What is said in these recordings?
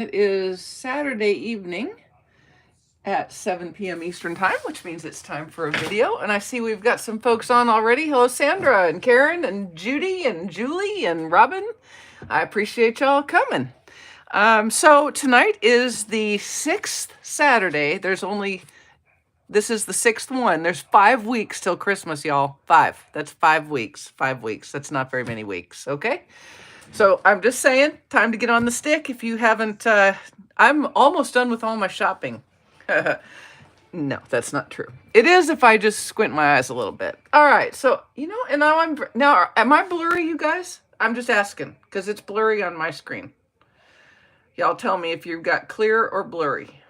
It is Saturday evening at 7 p.m. Eastern Time, which means it's time for a video. And I see we've got some folks on already. Hello, Sandra and Karen and Judy and Julie and Robin. I appreciate y'all coming. So tonight is the 6th Saturday. This is the 6th one. There's 5 weeks till Christmas, y'all. 5. That's 5 weeks. 5 weeks. That's not very many weeks, okay? So I'm just saying, time to get on the stick. If you haven't, I'm almost done with all my shopping. No, that's not true. It is if I just squint my eyes a little bit. All right, so, and now am I blurry, you guys? I'm just asking, because it's blurry on my screen. Y'all tell me if you've got clear or blurry.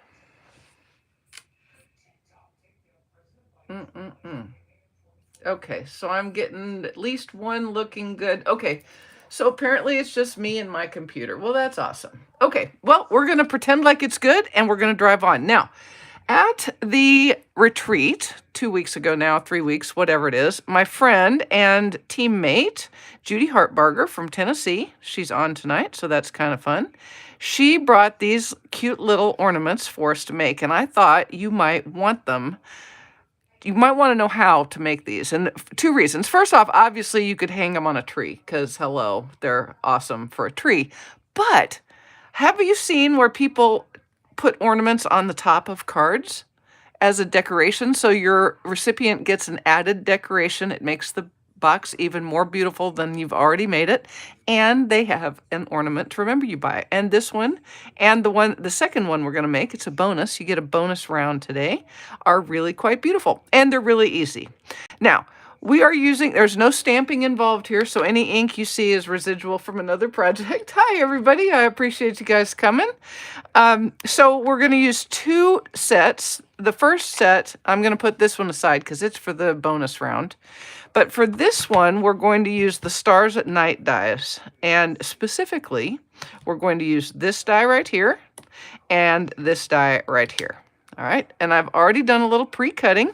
Okay, so I'm getting at least one looking good. Okay, so apparently it's just me and my computer. Well, that's awesome. Okay, well, we're going to pretend like it's good, and we're going to drive on. Now, at the retreat 2 weeks ago now, 3 weeks, whatever it is, my friend and teammate, Judy Hartbarger from Tennessee, she's on tonight, so that's kind of fun. She brought these cute little ornaments for us to make, and I thought you might want them. You might want to know how to make these. And 2 reasons. First off, obviously you could hang them on a tree because, hello, they're awesome for a tree. But have you seen where people put ornaments on the top of cards as a decoration? So your recipient gets an added decoration. It makes the box even more beautiful than you've already made it. And they have an ornament to remember you by. And this one and the second one we're going to make, it's a bonus. You get a bonus round today, are really quite beautiful. And they're really easy. Now, we are using, there's no stamping involved here, so any ink you see is residual from another project. Hi, everybody. I appreciate you guys coming. So we're going to use 2 sets. The first set, I'm going to put this one aside because it's for the bonus round. But for this one, we're going to use the Stars at Night dies. And specifically, we're going to use this die right here and this die right here. All right, and I've already done a little pre-cutting.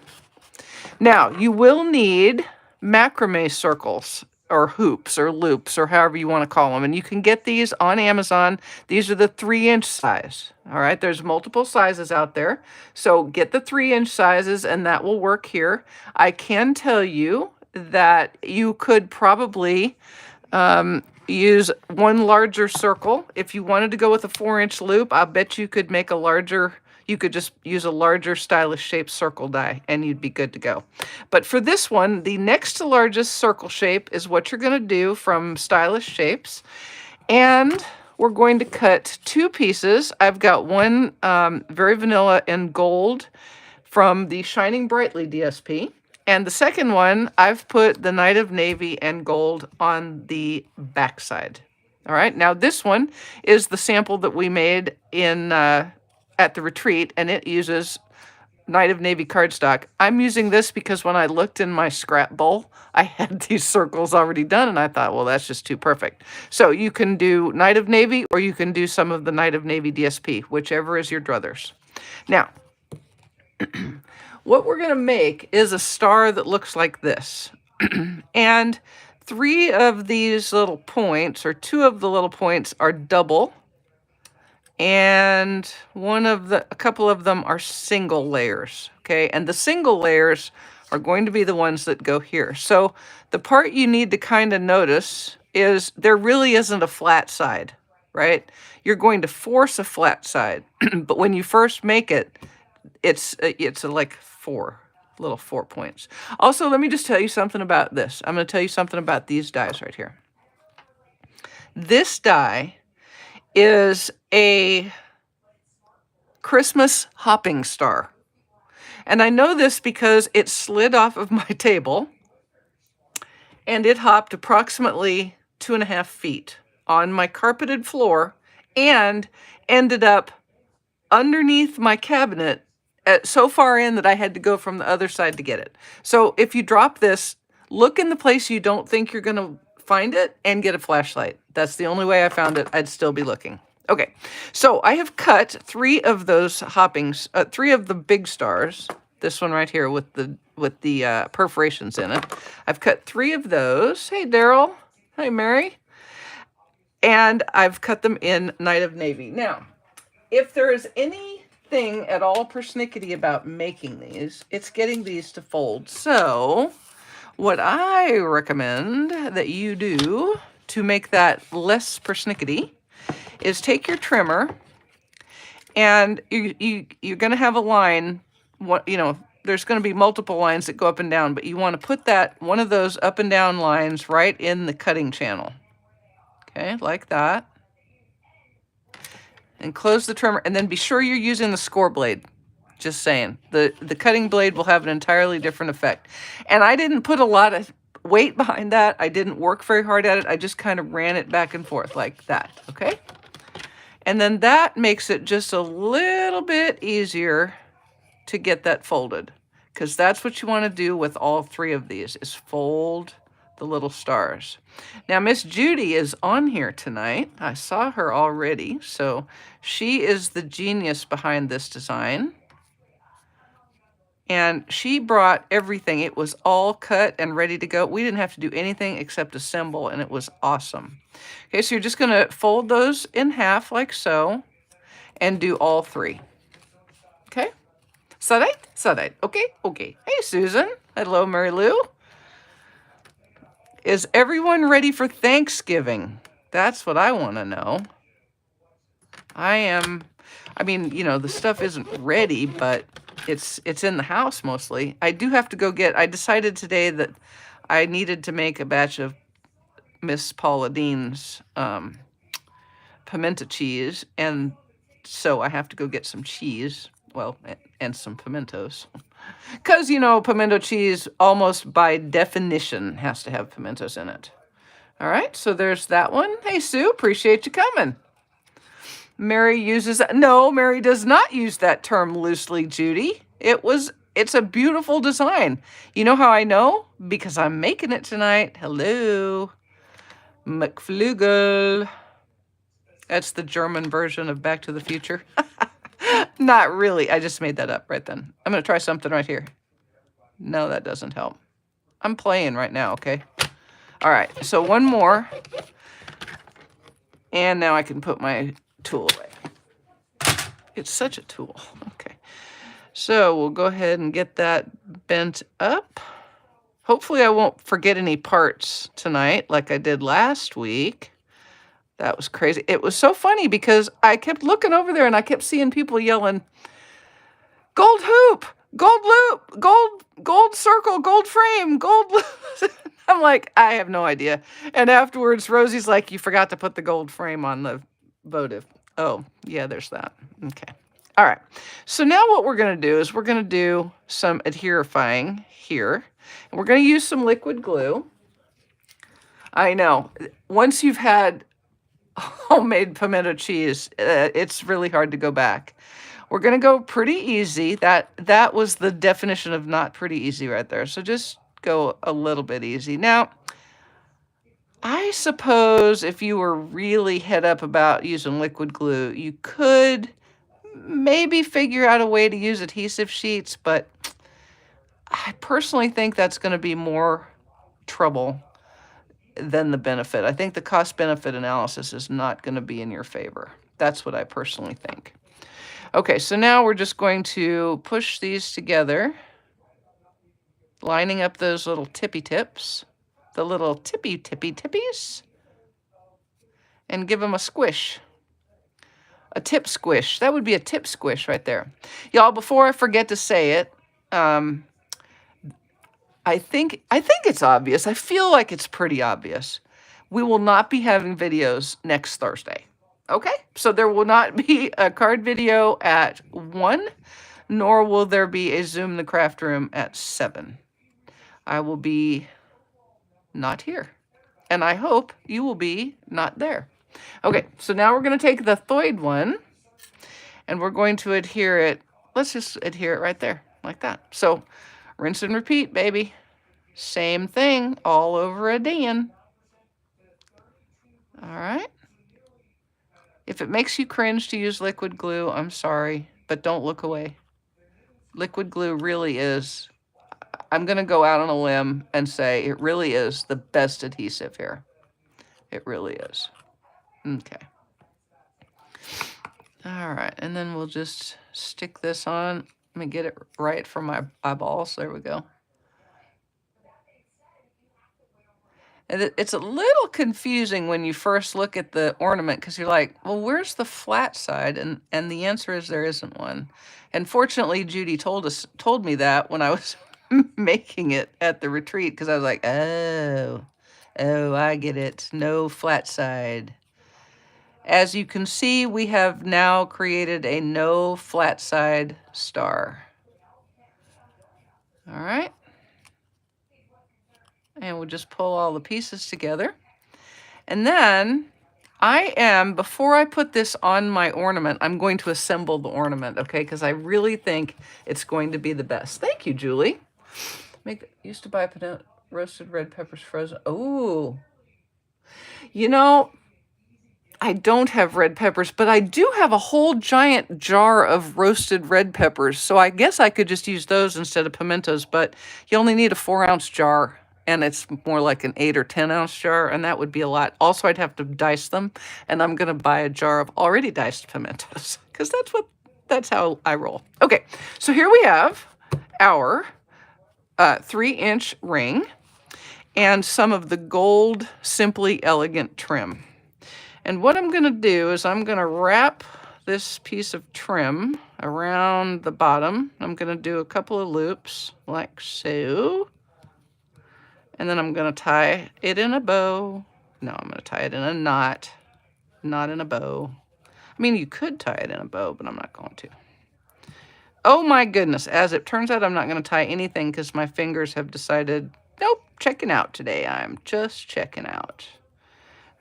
Now, you will need macrame circles or hoops or loops or however you want to call them. And you can get these on Amazon. These are the 3-inch size. All right, there's multiple sizes out there. So get the 3-inch sizes and that will work here. I can tell you that you could probably use one larger circle. If you wanted to go with a 4-inch loop, I bet you could make a larger, you could just use a larger stylish shaped circle die and you'd be good to go. But for this one, the next to largest circle shape is what you're going to do from Stylish Shapes. And we're going to cut 2 pieces. I've got one very vanilla and gold from the Shining Brightly DSP. And the second one, I've put the Night of Navy and Gold on the back side. All right, now this one is the sample that we made in at the retreat, and it uses Night of Navy cardstock. I'm using this because when I looked in my scrap bowl, I had these circles already done, and I thought, well, that's just too perfect. So you can do Night of Navy, or you can do some of the Night of Navy DSP, whichever is your druthers. Now, what we're going to make is a star that looks like this. And 3 of these little points, or 2 of the little points, are double. And a couple of them are single layers. Okay, and the single layers are going to be the ones that go here. So the part you need to kind of notice is there really isn't a flat side, right? You're going to force a flat side. But when you first make it, it's like 4 points. Also, let me just tell you something about this. I'm going to tell you something about these dies right here. This die is a Christmas hopping star. And I know this because it slid off of my table and it hopped approximately 2.5 feet on my carpeted floor and ended up underneath my cabinet so far in that I had to go from the other side to get it. So if you drop this, look in the place you don't think you're going to find it and get a flashlight. That's the only way I found it. I'd still be looking. Okay, so I have cut 3 of those hoppings, 3 of the big stars. This one right here with the perforations in it. I've cut 3 of those. Hey, Daryl. Hi, Mary. And I've cut them in Night of Navy. Now, if there is anything at all persnickety about making these, it's getting these to fold. So what I recommend that you do to make that less persnickety is take your trimmer, and you're going to have a line, there's going to be multiple lines that go up and down, but you want to put one of those up and down lines right in the cutting channel. Okay, like that. And close the trimmer, and then be sure you're using the score blade. Just saying. The cutting blade will have an entirely different effect. And I didn't put a lot of weight behind that. I didn't work very hard at it. I just kind of ran it back and forth like that, okay? And then that makes it just a little bit easier to get that folded, because that's what you want to do with all three of these, is fold the little stars. Now, Miss Judy is on here tonight. I saw her already, so she is the genius behind this design. And she brought everything. It was all cut and ready to go. We didn't have to do anything except assemble, and it was awesome. Okay, so you're just going to fold those in half like so and do all three. Okay? Sarai. Okay. Hey, Susan. Hello, Mary Lou. Is everyone ready for Thanksgiving? That's what I want to know. I am. I mean, the stuff isn't ready, but it's in the house mostly. I do have to go I decided today that I needed to make a batch of Miss Paula Dean's pimento cheese, and so I have to go get some cheese, well, and some pimentos. Because, pimento cheese, almost by definition, has to have pimentos in it. All right, so there's that one. Hey, Sue, appreciate you coming. Mary uses... No, Mary does not use that term loosely, Judy. It's a beautiful design. You know how I know? Because I'm making it tonight. Hello. McFlugel. That's the German version of Back to the Future. Not really. I just made that up right then. I'm going to try something right here. No, that doesn't help. I'm playing right now, okay? All right, so one more. And now I can put my tool away. It's such a tool. Okay. So we'll go ahead and get that bent up. Hopefully I won't forget any parts tonight like I did last week. That was crazy. It was so funny because I kept looking over there and I kept seeing people yelling, gold hoop, gold loop, gold circle, gold frame, gold loop. I'm like, I have no idea. And afterwards, Rosie's like, you forgot to put the gold frame on the votive. Oh, yeah, there's that. Okay. All right. So now what we're going to do is we're going to do some adherifying here. And we're going to use some liquid glue. I know. Once you've had homemade pimento cheese, it's really hard to go back. We're going to go pretty easy. That was the definition of not pretty easy right there. So just go a little bit easy. Now, I suppose if you were really head up about using liquid glue, you could maybe figure out a way to use adhesive sheets, but I personally think that's going to be more trouble than the benefit. I think the cost-benefit analysis is not going to be in your favor. That's what I personally think. Okay, so now we're just going to push these together, lining up those little tippy tips, the little tippy tippies, and give them a squish. A tip squish. That would be a tip squish right there. Y'all, before I forget to say it, I think it's obvious. I feel like it's pretty obvious. We will not be having videos next Thursday. Okay? So there will not be a card video at 1, nor will there be a Zoom the Craft Room at 7. I will be not here. And I hope you will be not there. Okay, so now we're going to take the Thoid one, and we're going to adhere it. Let's just adhere it right there, like that. So rinse and repeat, baby. Same thing all over again. All right. If it makes you cringe to use liquid glue, I'm sorry, but don't look away. Liquid glue really is, I'm going to go out on a limb and say it really is the best adhesive here. It really is. Okay. All right, and then we'll just stick this on. Let me get it right for my eyeballs. There we go. And it's a little confusing when you first look at the ornament because you're like, well, where's the flat side? And the answer is there isn't one. And fortunately, Judy told me that when I was making it at the retreat because I was like, oh, I get it. No flat side. As you can see, we have now created a no flat side star. All right. And we'll just pull all the pieces together. And then before I put this on my ornament, I'm going to assemble the ornament, okay? Because I really think it's going to be the best. Thank you, Julie. Used to buy roasted red peppers frozen. Oh, you know, I don't have red peppers, but I do have a whole giant jar of roasted red peppers. So I guess I could just use those instead of pimentos, but you only need a 4-ounce jar. And it's more like an 8 or 10-ounce jar, and that would be a lot. Also, I'd have to dice them, and I'm going to buy a jar of already diced pimentos because that's how I roll. Okay, so here we have our 3-inch ring and some of the gold Simply Elegant trim. And what I'm going to do is I'm going to wrap this piece of trim around the bottom. I'm going to do a couple of loops like so. And then I'm going to tie it in a bow. No, I'm going to tie it in a knot, not in a bow. I mean, you could tie it in a bow, but I'm not going to. Oh my goodness. As it turns out, I'm not going to tie anything because my fingers have decided, nope, checking out today. I'm just checking out.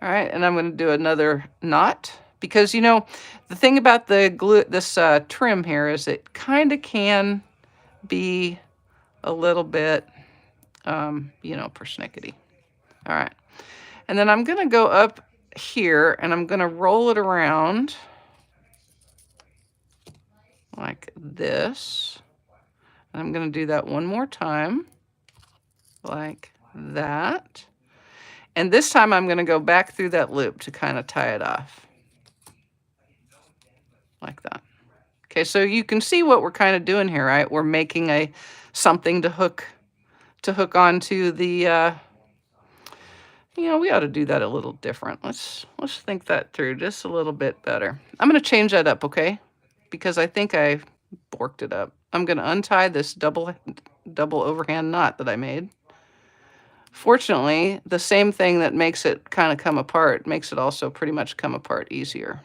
All right, and I'm going to do another knot because, you know, the thing about the glue, this trim here is it kind of can be a little bit you know, persnickety. All right. And then I'm going to go up here and I'm going to roll it around like this. And I'm going to do that one more time like that. And this time I'm going to go back through that loop to kind of tie it off like that. Okay, so you can see what we're kind of doing here, right? We're making something to hook onto the you know, we ought to do that a little different. Let's think that through just a little bit better. I'm going to change that up, okay? Because I think I borked it up. I'm going to untie this double overhand knot that I made. Fortunately, the same thing that makes it kind of come apart makes it also pretty much come apart easier.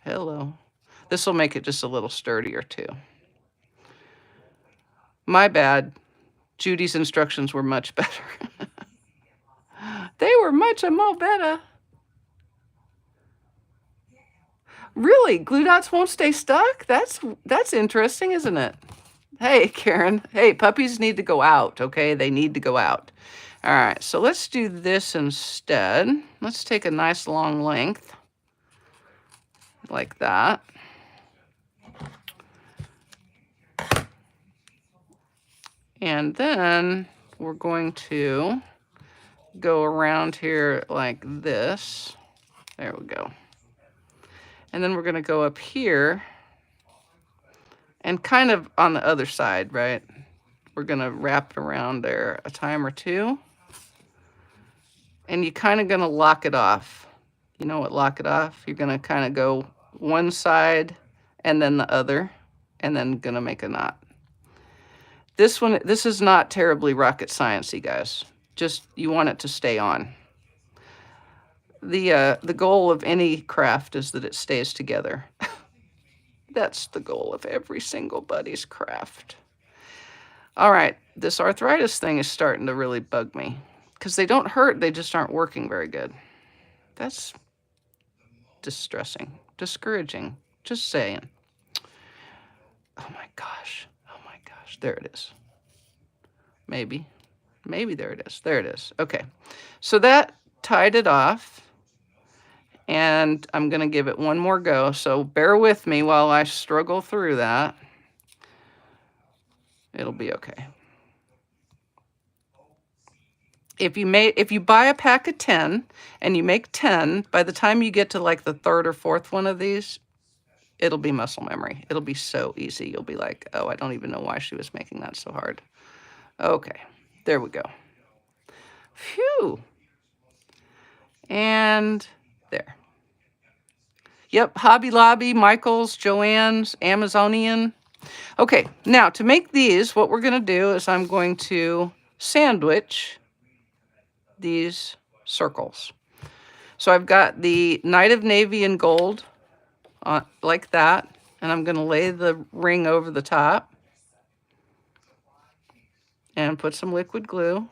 Hello. This will make it just a little sturdier too. My bad. Judy's instructions were much better. They were much more better. Really? Glue dots won't stay stuck? That's interesting, isn't it? Hey, Karen. Hey, puppies need to go out, okay? They need to go out. All right, so let's do this instead. Let's take a nice long length like that. And then we're going to go around here like this. There we go. And then we're going to go up here and kind of on the other side, right? We're going to wrap it around there a time or two. And you're kind of going to lock it off. You know what lock it off? You're going to kind of go one side and then the other, and then going to make a knot. This is not terribly rocket sciencey, guys. Just you want it to stay on. The goal of any craft is that it stays together. That's the goal of every single buddy's craft. All right, this arthritis thing is starting to really bug me because they don't hurt, they just aren't working very good. That's distressing, discouraging, just saying. Oh my gosh, there it is. Maybe there it is. There it is. Okay, so that tied it off. And I'm going to give it one more go. So bear with me while I struggle through that. It'll be okay. If you buy a pack of 10 and you make 10, by the time you get to like the third or fourth one of these, it'll be muscle memory. It'll be so easy. You'll be like, oh, I don't even know why she was making that so hard. Okay, there we go. Phew. And there. Yep, Hobby Lobby, Michael's, Joann's, Amazonian. Okay, now to make these, what we're going to do is I'm going to sandwich these circles. So I've got the Night of Navy and Gold like that, and I'm going to lay the ring over the top and put some liquid glue.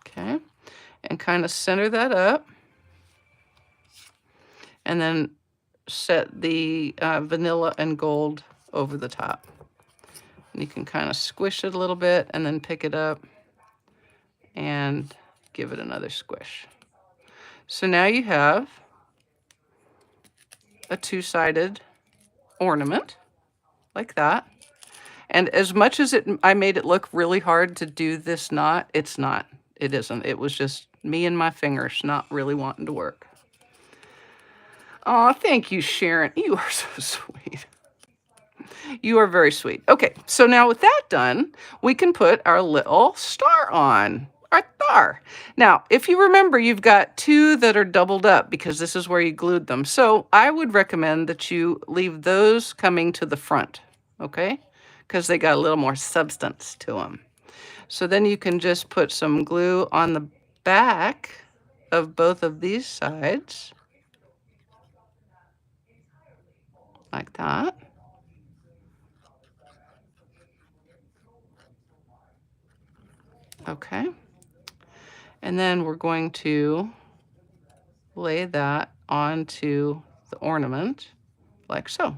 Okay, and kind of center that up, and then set the vanilla and gold over the top. And you can kind of squish it a little bit and then pick it up and give it another squish. So now you have a two-sided ornament like that. And as much as I made it look really hard to do this knot, it's not. It isn't. It was just me and my fingers not really wanting to work. Oh, thank you, Sharon. You are so sweet. You are very sweet. Okay, so now with that done, we can put our little star on, our star. Now, if you remember, you've got two that are doubled up because this is where you glued them. So I would recommend that you leave those coming to the front, okay? Because they got a little more substance to them. So then you can just put some glue on the back of both of these sides, like that. Okay, and then we're going to lay that onto the ornament like so.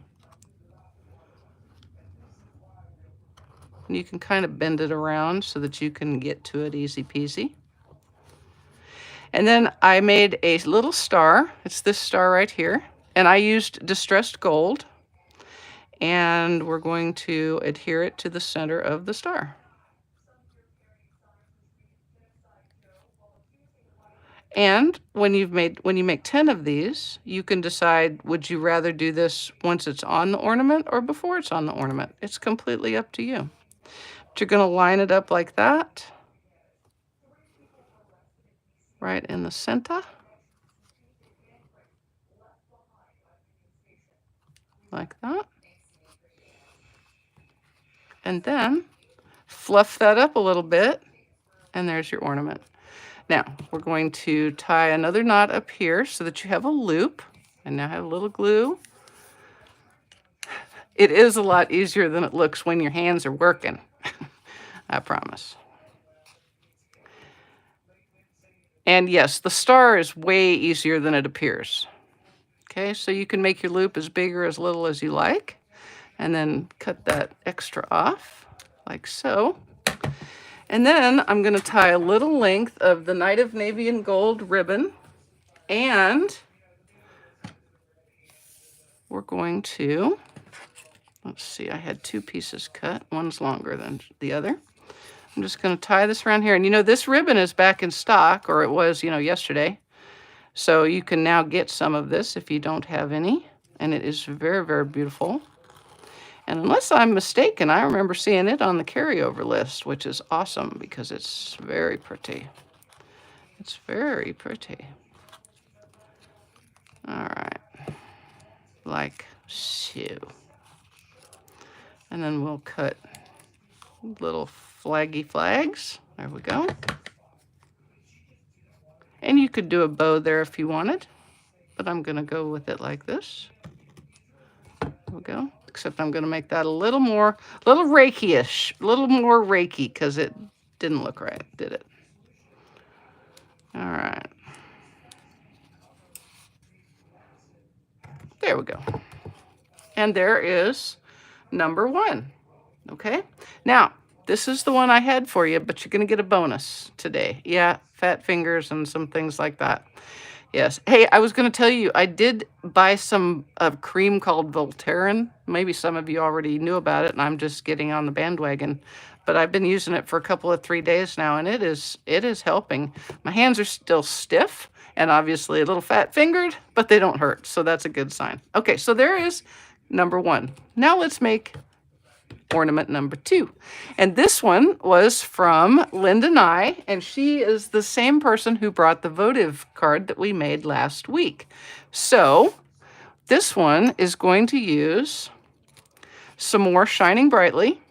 And you can kind of bend it around so that you can get to it easy peasy. And then I made a little star. It's this star right here. And I used distressed gold. And we're going to adhere it to the center of the star. And when you make 10 of these, you can decide, would you rather do this once it's on the ornament or before it's on the ornament? It's completely up to you. But you're going to line it up like that, right in the center, like that. And then fluff that up a little bit, and there's your ornament. Now, we're going to tie another knot up here so that you have a loop. And now have a little glue. It is a lot easier than it looks when your hands are working. I promise. And yes, the star is way easier than it appears. Okay, so you can make your loop as big or as little as you like. And then cut that extra off, like so. And then I'm going to tie a little length of the Night of Navy and Gold ribbon, and we're going to, let's see, I had two pieces cut. One's longer than the other. I'm just going to tie this around here. And you know, this ribbon is back in stock, or it was, you know, yesterday. So you can now get some of this if you don't have any. And it is very, very beautiful. And unless I'm mistaken, I remember seeing it on the carryover list, which is awesome because it's very pretty. It's very pretty. All right, like so. And then we'll cut little flaggy flags. There we go. And you could do a bow there if you wanted, but I'm gonna go with it like this. There we go. Except I'm going to make that a little Reiki-ish, a little more Reiki, because it didn't look right, did it? All right. There we go. And there is number 1. Okay. Now, this is the one I had for you, but you're going to get a bonus today. Yeah, fat fingers and some things like that. Yes. Hey, I was going to tell you, I did buy some cream called Voltaren. Maybe some of you already knew about it, and I'm just getting on the bandwagon. But I've been using it for a couple of 3 days now, and it is helping. My hands are still stiff and obviously a little fat-fingered, but they don't hurt, so that's a good sign. Okay, so there is number 1. Now let's make ornament number 2. And this one was from Linda Nye, and she is the same person who brought the votive card that we made last week. So this one is going to use some more Shining Brightly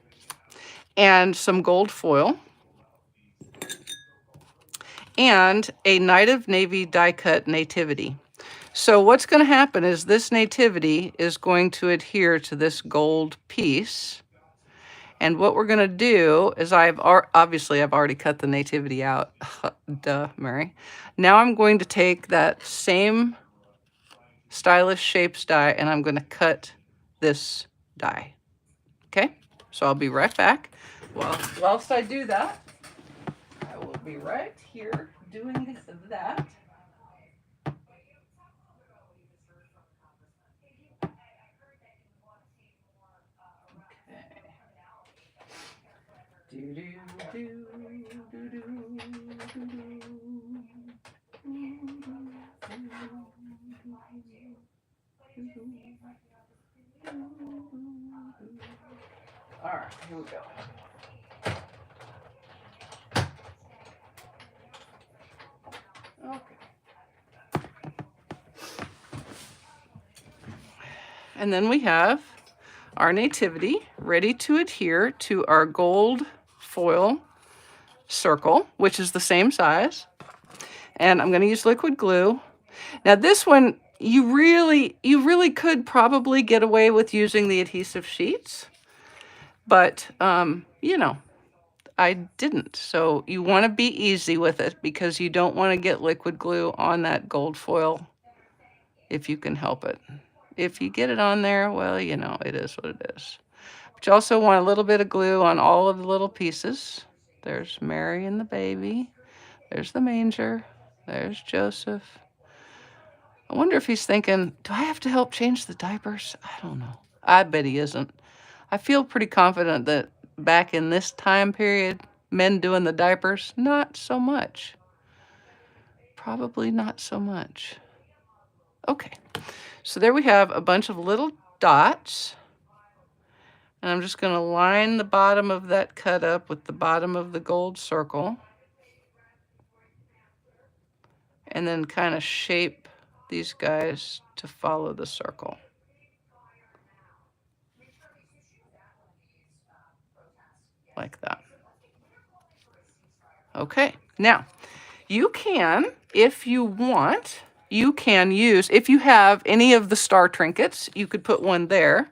and some gold foil and a Night of Navy die cut nativity. So what's going to happen is this nativity is going to adhere to this gold piece. And what we're going to do is obviously I've already cut the nativity out. Duh, Mary. Now I'm going to take that same Stylish Shapes die and I'm going to cut this die. Okay? So I'll be right back. Well, whilst I do that, I will be right here doing that. All right, here we go. Okay. And then we have our nativity ready to adhere to our gold foil circle, which is the same size. And I'm going to use liquid glue. Now this one, you really could probably get away with using the adhesive sheets, but you know, I didn't. So you want to be easy with it because you don't want to get liquid glue on that gold foil if you can help it. If you get it on there, well, you know, it is what it is. But you also want a little bit of glue on all of the little pieces. There's Mary and the baby. There's the manger. There's Joseph. I wonder if he's thinking, do I have to help change the diapers? I don't know. I bet he isn't. I feel pretty confident that back in this time period, men doing the diapers, not so much. Probably not so much. Okay, so there we have a bunch of little dots. And I'm just going to line the bottom of that cut up with the bottom of the gold circle. And then kind of shape these guys to follow the circle. Like that. Okay, now you can, if you want, you can use, if you have any of the star trinkets, you could put one there.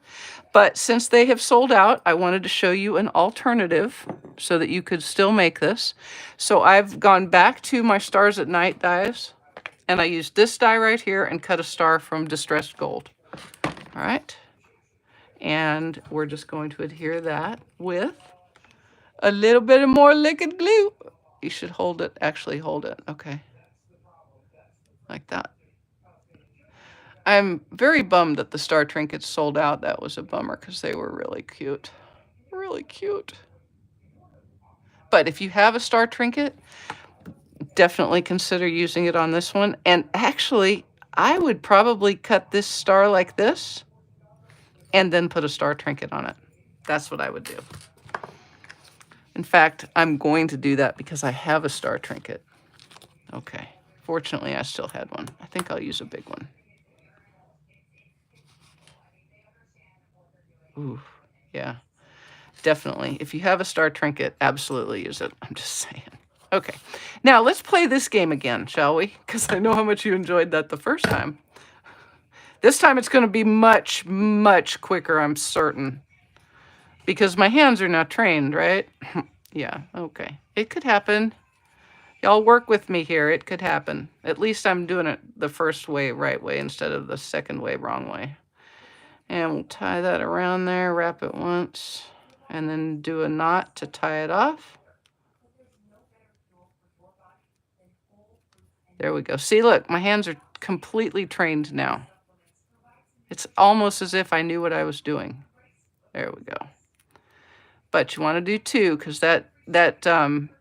But since they have sold out, I wanted to show you an alternative so that you could still make this. So I've gone back to my Stars at Night dies, and I used this die right here and cut a star from Distressed Gold. All right. And we're just going to adhere that with a little bit of more liquid glue. You should hold it, actually hold it. Okay. Like that. I'm very bummed that the star trinkets sold out. That was a bummer because they were really cute. Really cute. But if you have a star trinket, definitely consider using it on this one. And actually, I would probably cut this star like this and then put a star trinket on it. That's what I would do. In fact, I'm going to do that because I have a star trinket. Okay. Fortunately, I still had one. I think I'll use a big one. Ooh, yeah, definitely. If you have a star trinket, absolutely use it. I'm just saying. Okay, now let's play this game again, shall we? Because I know how much you enjoyed that the first time. This time it's going to be much, much quicker, I'm certain. Because my hands are now trained, right? Yeah, okay. It could happen. Y'all work with me here. It could happen. At least I'm doing it the first way, right way, instead of the second way, wrong way. And we'll tie that around there, wrap it once, and then do a knot to tie it off. There we go. See, look, my hands are completely trained now. It's almost as if I knew what I was doing. There we go. But you want to do 2 because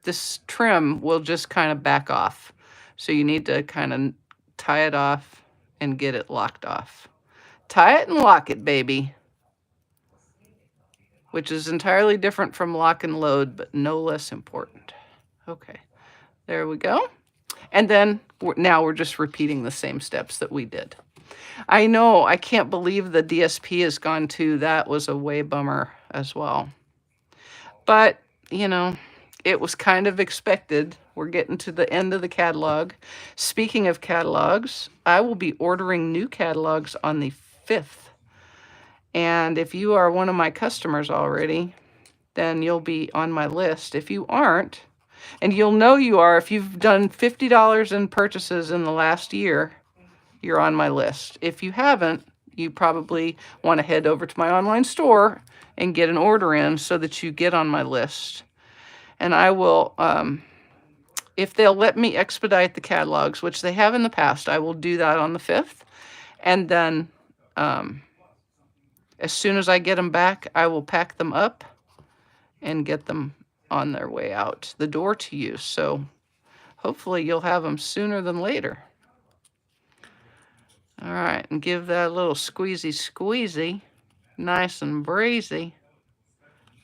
this trim will just kind of back off. So you need to kind of tie it off and get it locked off. Tie it and lock it, baby. Which is entirely different from lock and load, but no less important. Okay, there we go. And then now we're just repeating the same steps that we did. I know, I can't believe the DSP has gone too. That was a way bummer as well. But, you know, it was kind of expected. We're getting to the end of the catalog. Speaking of catalogs, I will be ordering new catalogs on the 5th. And if you are one of my customers already, then you'll be on my list. If you aren't, and you'll know you are if you've done $50 in purchases in the last year, you're on my list. If you haven't, you probably want to head over to my online store and get an order in so that you get on my list. And I will, if they'll let me expedite the catalogs, which they have in the past, I will do that on the 5th. And then as soon as I get them back, I will pack them up and get them on their way out the door to you. So hopefully you'll have them sooner than later. All right, and give that a little squeezy, nice and breezy.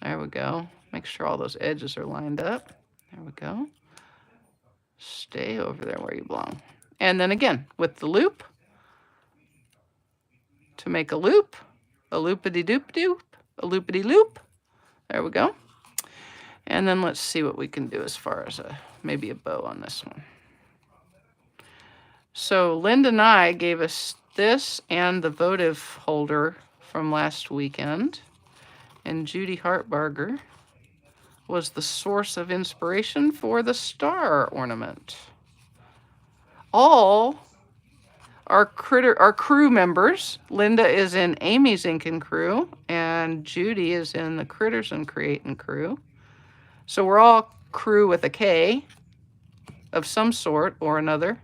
There we go. Make sure all those edges are lined up. There we go. Stay over there where you belong. And then again, with the loop, to make a loop, a loopity-doop-doop, a loopity-loop. There we go. And then let's see what we can do as far as maybe a bow on this one. So Linda and I gave us this and the votive holder from last weekend. And Judy Hartbarger was the source of inspiration for the star ornament. All our crew members. Linda is in Amy's Inkin' crew, and Judy is in the Critters and Creatin' crew. So we're all crew with a K of some sort or another.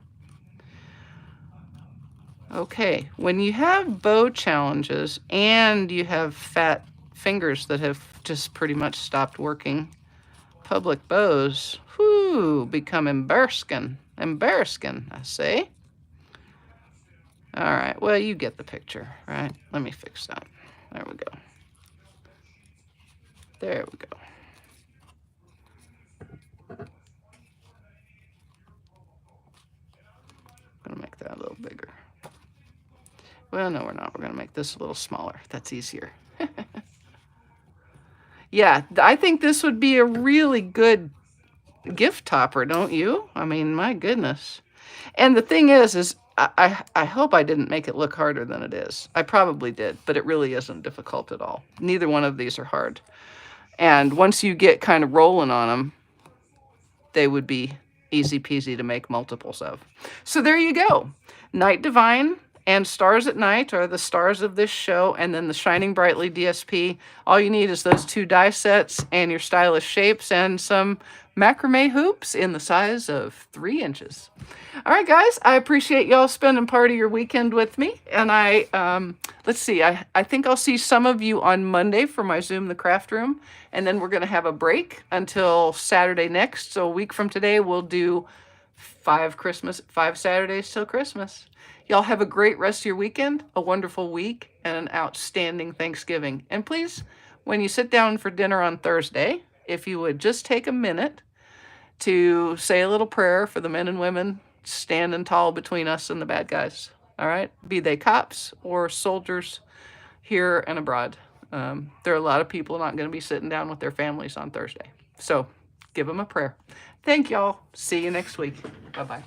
Okay, when you have bow challenges and you have fat fingers that have just pretty much stopped working, public bows, become embarrassing, I say. All right, well, you get the picture, right? Let me fix that. There we go. There we go. I'm gonna make that a little bigger. Well, no, we're not. We're gonna make this a little smaller. That's easier. Yeah, I think this would be a really good gift topper, don't you? I mean, my goodness. And the thing is I hope I didn't make it look harder than it is. I probably did, but it really isn't difficult at all. Neither one of these are hard. And once you get kind of rolling on them, they would be easy peasy to make multiples of. So there you go. Night Divine and Stars at Night are the stars of this show, and then the Shining Brightly DSP. All you need is those 2 die sets and your stylish shapes and some macrame hoops in the size of 3 inches. All right, guys, I appreciate y'all spending part of your weekend with me. And let's see, I think I'll see some of you on Monday for my Zoom the Craft Room. And then we're going to have a break until Saturday next. So a week from today, we'll do 5 Saturdays till Christmas. Y'all have a great rest of your weekend, a wonderful week, and an outstanding Thanksgiving. And please, when you sit down for dinner on Thursday, if you would just take a minute to say a little prayer for the men and women standing tall between us and the bad guys. All right? Be they cops or soldiers here and abroad. There are a lot of people not going to be sitting down with their families on Thursday. So give them a prayer. Thank y'all. See you next week. Bye-bye.